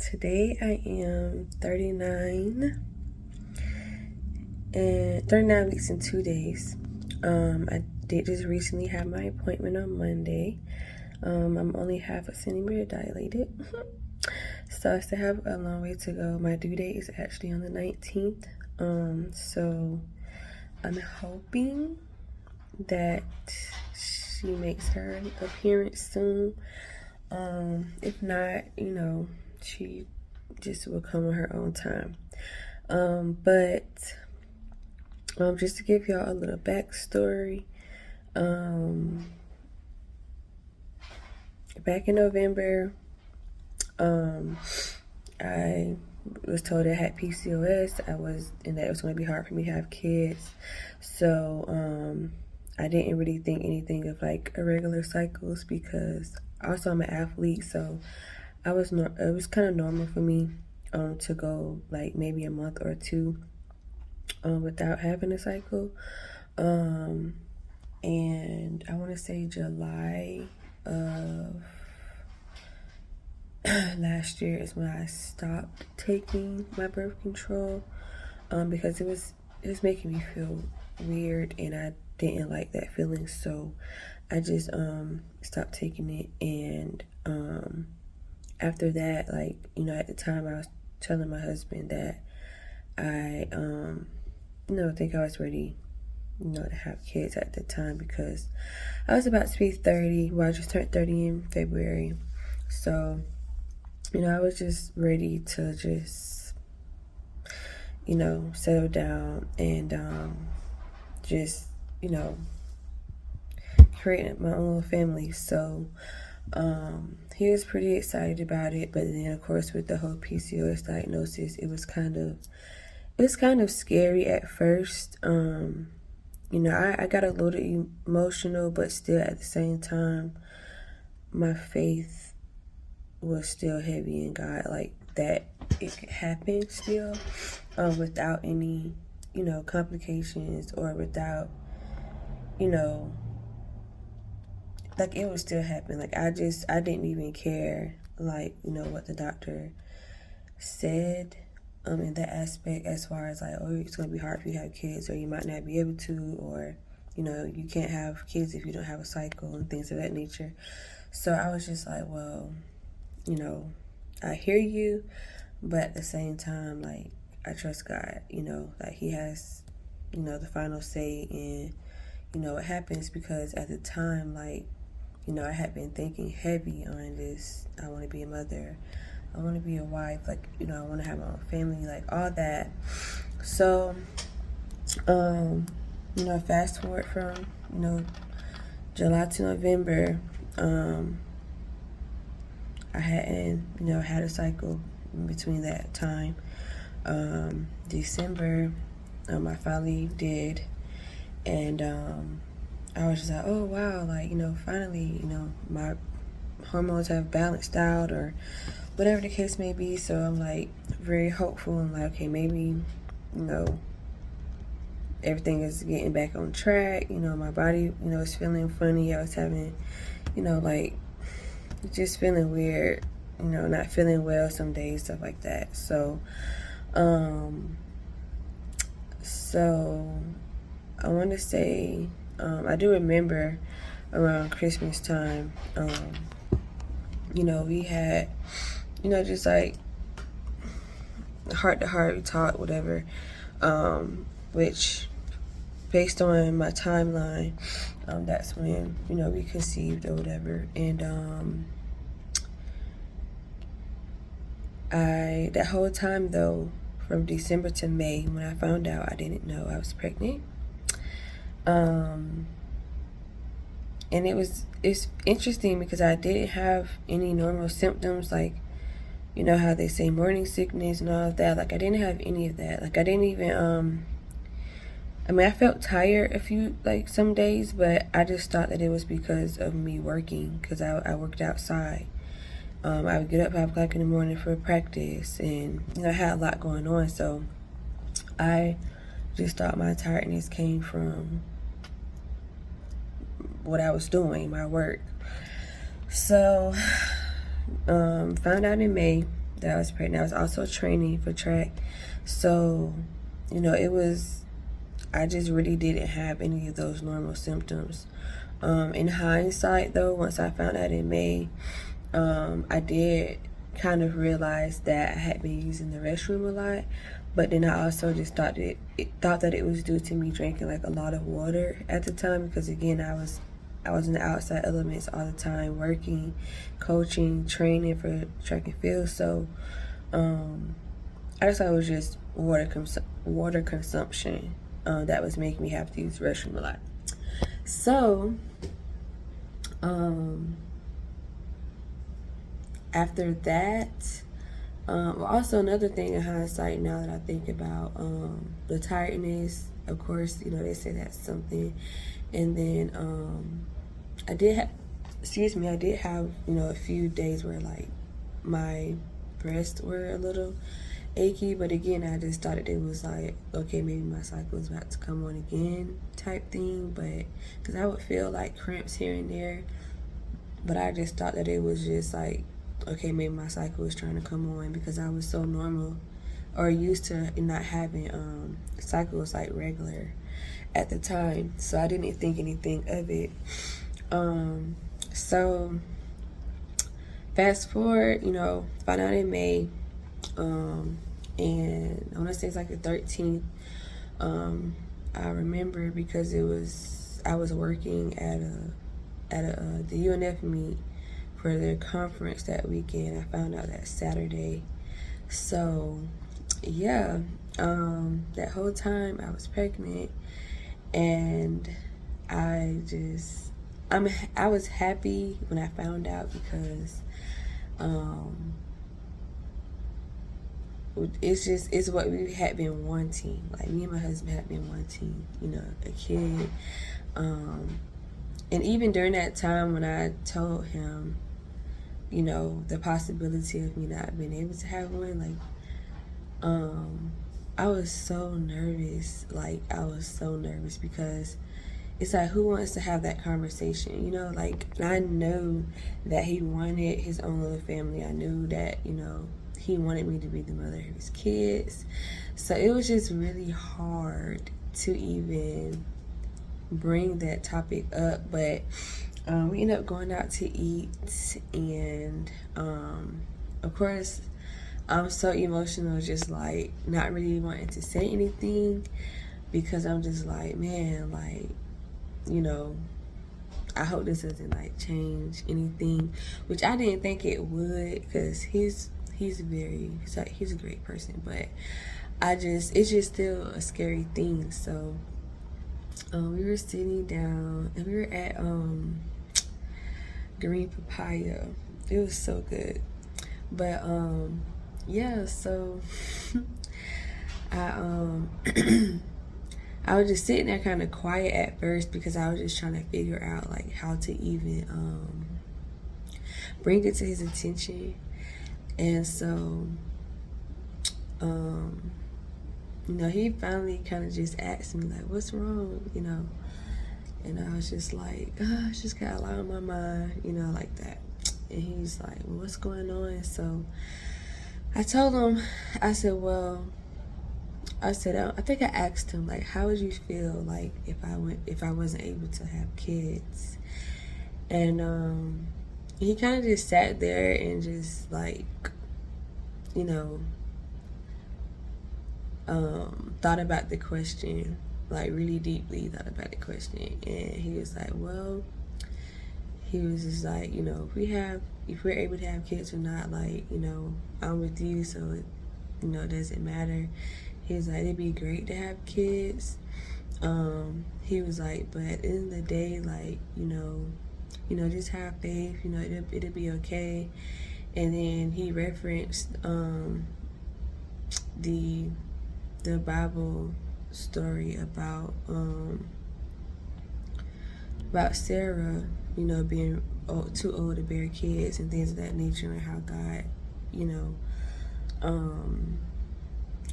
Today I am 39 weeks and 2 days. I did just recently have my appointment on Monday. I'm only half a centimeter dilated, so I still have a long way to go. My due date is actually on the 19th. So I'm hoping that she makes her appearance soon. If not, she just will come on her own time. But just to give y'all a little backstory, back in November, I was told I had PCOS. And that it was going to be hard for me to have kids. So, I didn't really think anything of like irregular cycles because also I'm an athlete, so it was kind of normal for me to go like maybe a month or two without having a cycle. And I want to say July of last year is when I stopped taking my birth control because it was making me feel weird, and I didn't like that feeling, so I just stopped taking it. And after that, like, at the time I was telling my husband that I think I was ready to have kids at the time, because I was about to be 30. Well, I just turned 30 in February, so I was just ready to just settle down and just create my own family. So he was pretty excited about it, but then of course with the whole PCOS diagnosis, it was kind of scary at first. I got a little emotional, but still at the same time my faith was still heavy in God, like that it could happen still without any complications, or without like it would still happen. Like I didn't even care, like what the doctor said in that aspect, as far as like, oh, it's gonna be hard for you to have kids, or you might not be able to, or you can't have kids if you don't have a cycle, and things of that nature. So I was just like, well, I hear you, but at the same time, like, I trust God, that he has the final say in what happens, because at the time, like, I had been thinking heavy on this. I want to be a mother, I want to be a wife, like, I want to have my own family, like all that. So fast forward from July to November, I hadn't had a cycle in between that time. December, I finally did, and I was just like, oh wow, like finally my hormones have balanced out, or whatever the case may be. So I'm like very hopeful, and like, okay, maybe everything is getting back on track. My body is feeling funny. I was having like just feeling weird, not feeling well some days, stuff like that. So I want to say, I do remember around Christmas time, we had, just like heart to heart, we talked, whatever, which based on my timeline, that's when, we conceived or whatever. And that whole time though, from December to May, when I found out, I didn't know I was pregnant. And it's interesting because I didn't have any normal symptoms, like, how they say morning sickness and all of that. Like, I didn't have any of that. Like, I didn't even, I felt tired some days, but I just thought that it was because of me working, because I worked outside. I would get up 5 o'clock in the morning for practice, and I had a lot going on, so I just thought my tiredness came from what I was doing, my work. So found out in May, that I was pregnant. I was also training for track. So, you know, I just really didn't have any of those normal symptoms. In hindsight, though, once I found out in May, I did kind of realize that I had been using the restroom a lot, but then I also just thought that it was due to me drinking like a lot of water at the time, because again, I was in the outside elements all the time, working, coaching, training for track and field. So I just thought it was just water consumption that was making me have to use the restroom a lot. So after that, also another thing in hindsight, now that I think about the tiredness, of course, you know, they say that's something. And then I did have, you know, a few days where like my breasts were a little achy, but again, I just thought it was like, okay, maybe my cycle is about to come on again type thing, but because I would feel like cramps here and there, but I just thought that it was just like, okay, maybe my cycle was trying to come on, because I was so normal or used to not having cycles like regular at the time, so I didn't think anything of it. So fast forward, you know, found out in May, and I want to say it's like the 13th. I remember because I was working at the UNF meet for their conference that weekend. I found out that Saturday. So yeah, that whole time I was pregnant, and I was happy when I found out, because it's what we had been wanting. Like, me and my husband had been wanting, you know, a kid. And even during that time when I told him, you know, the possibility of me not being able to have one, like, I was so nervous. Like, I was so nervous, because it's like, who wants to have that conversation, you know? Like, I know that he wanted his own little family. I knew that, you know, he wanted me to be the mother of his kids. So it was just really hard to even bring that topic up. But we ended up going out to eat, and of course, I'm so emotional, just like not really wanting to say anything, because I'm just like, man, like, you know, I hope this doesn't like change anything, which I didn't think it would, because he's a great person, but it's just still a scary thing. So we were sitting down, and we were at Green Papaya. It was so good. But yeah, so I was just sitting there kind of quiet at first, because I was just trying to figure out like how to even bring it to his attention. And so you know, he finally kind of just asked me like, what's wrong, you know? And I was just like, I just got a lot on my mind, you know, like that. And he's like, well, what's going on? So I told him, I said, I think I asked him, like, how would you feel like if I wasn't able to have kids? And he kind of just sat there and just like, you know, thought about the question, like really deeply thought about the question. And he was like, well, he was just like, you know, if we're able to have kids or not, like, you know, I'm with you, so it, you know, it doesn't matter. He was like, it'd be great to have kids. He was like, but at the end of the day, like, you know, just have faith, you know, it'll be okay. And then he referenced the Bible story about Sarah, you know, being too old to bear kids and things of that nature, and how God, you know,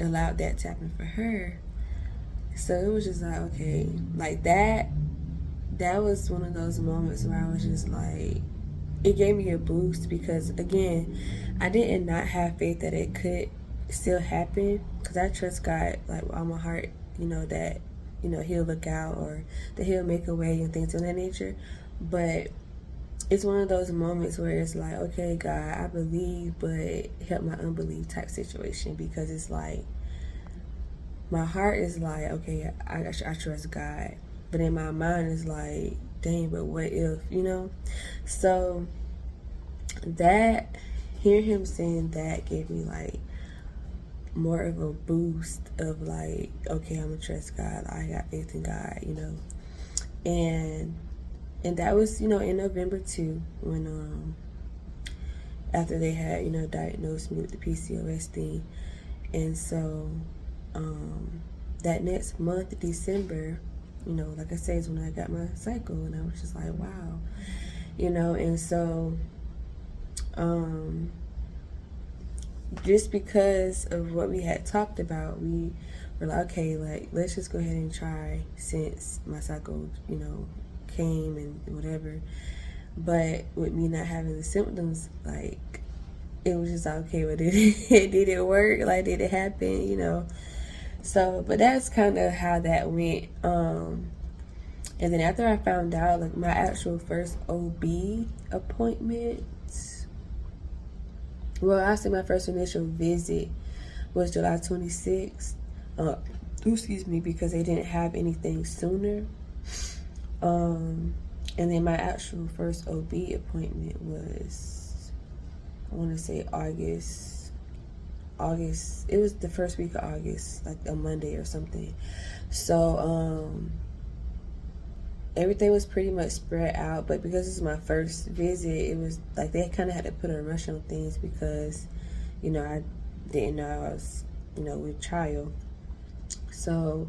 allowed that to happen for her. So it was just like, okay, like that was one of those moments where I was just like, it gave me a boost because, again, I did not have faith that it could still happen, because I trust God, like, with all my heart, that, he'll look out, or that he'll make a way and things of that nature. But it's one of those moments where it's like, okay, God, I believe, but help my unbelief type situation, because it's like, my heart is like, okay, I trust God, but in my mind is like, dang, but what if, So that, hearing him saying that gave me like more of a boost of like, okay, I'm gonna trust God. I got faith in God, and that was, in November too, when after they had, diagnosed me with the PCOS thing. And so that next month, December, like I said, is when I got my cycle, and I was just like, wow, and so just because of what we had talked about, we were like, okay, like, let's just go ahead and try, since my cycle, came and whatever. But with me not having the symptoms, like, it was just like, okay, but did it work? Like, did it happen? So, but that's kind of how that went. And then after I found out, like, my actual first OB appointment, well, I say my first initial visit was July 26th. Excuse me, because they didn't have anything sooner. And then my actual first OB appointment was, I want to say August. It was the first week of August, like a Monday or something. So, everything was pretty much spread out, but because this is my first visit, it was like they kind of had to put a rush on things, because, I didn't know I was, with child. So,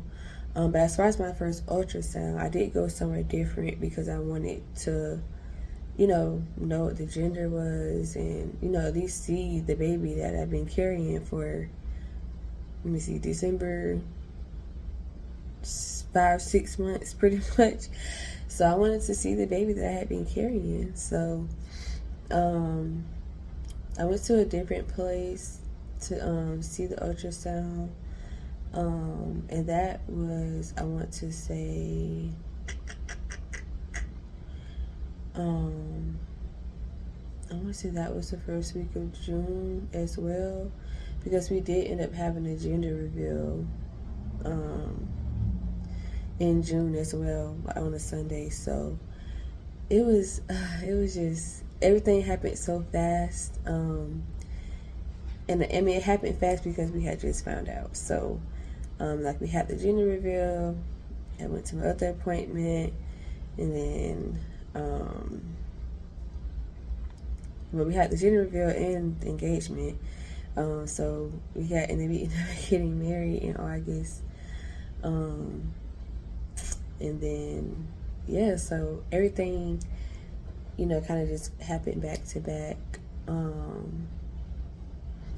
but as far as my first ultrasound, I did go somewhere different because I wanted to, know what the gender was, and, at least see the baby that I've been carrying for, December, 5-6 months pretty much. So I wanted to see the baby that I had been carrying. So I went to a different place to see the ultrasound, and that was, I want to say, that was the first week of June as well, because we did end up having a gender reveal in June as well, on a Sunday. So it was just, everything happened so fast, and I mean, it happened fast because we had just found out. So like, we had the gender reveal, I went to my other appointment, and then well, we had the gender reveal and engagement. So we got, and then we ended up getting married in August. And then, yeah, so everything, kind of just happened back to back,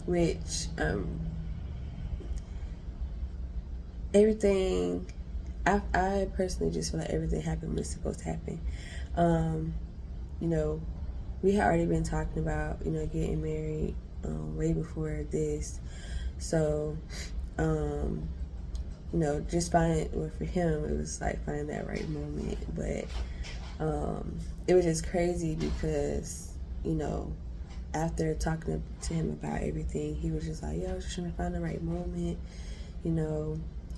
which, everything, I personally just feel like everything happened when it's supposed to happen. We had already been talking about, getting married, way before this. So, just finding, well, for him, it was like finding that right moment. But it was just crazy because, after talking to him about everything, he was just like, I was just trying to find the right moment. He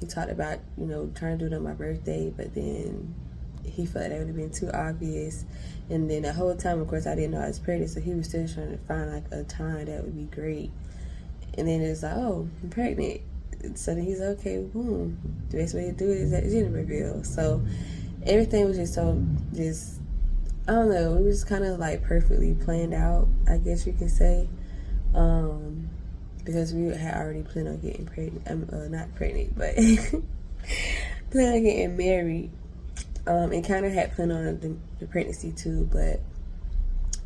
talked about, trying to do it on my birthday, but then he felt that would have been too obvious. And then the whole time, of course, I didn't know I was pregnant, so he was still trying to find like a time that would be great. And then it's like, oh, I'm pregnant. So then he's like, okay, boom. The best way to do it is at the gender reveal. So everything was just so, I don't know, it was kind of like perfectly planned out, I guess you can say. Because we had already planned on getting pregnant, not pregnant, but planned on getting married. And kind of had planned on the pregnancy too, but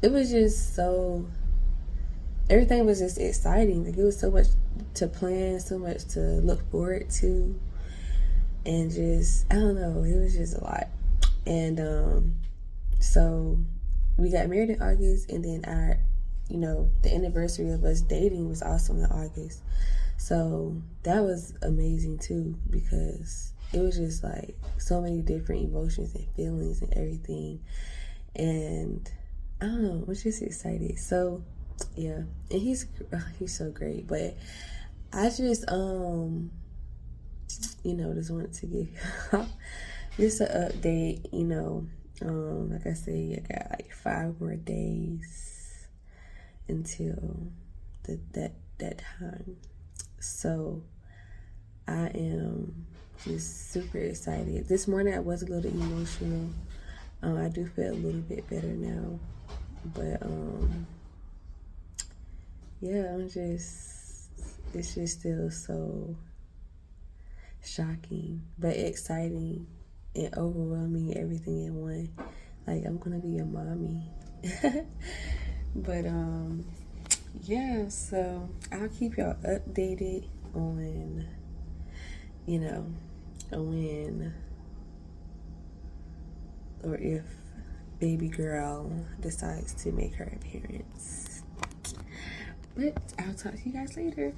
it was just so, everything was just exciting. Like, it was so much to plan, so much to look forward to, and just, I don't know, it was just a lot. And so we got married in August, and then our, you know, the anniversary of us dating was also in August. So that was amazing too, because it was just like so many different emotions and feelings and everything. And I don't know, I'm just excited. So yeah, and he's so great. But I just you know, just wanted to give just an update. You know, like I said, I got like 5 more days until that time. So I am just super excited. This morning I was a little emotional. I do feel a little bit better now, but yeah, it's just still so shocking, but exciting and overwhelming, everything in one. Like, I'm gonna be a mommy. But yeah, so I'll keep y'all updated on, you know, when or if baby girl decides to make her appearance. But I'll talk to you guys later.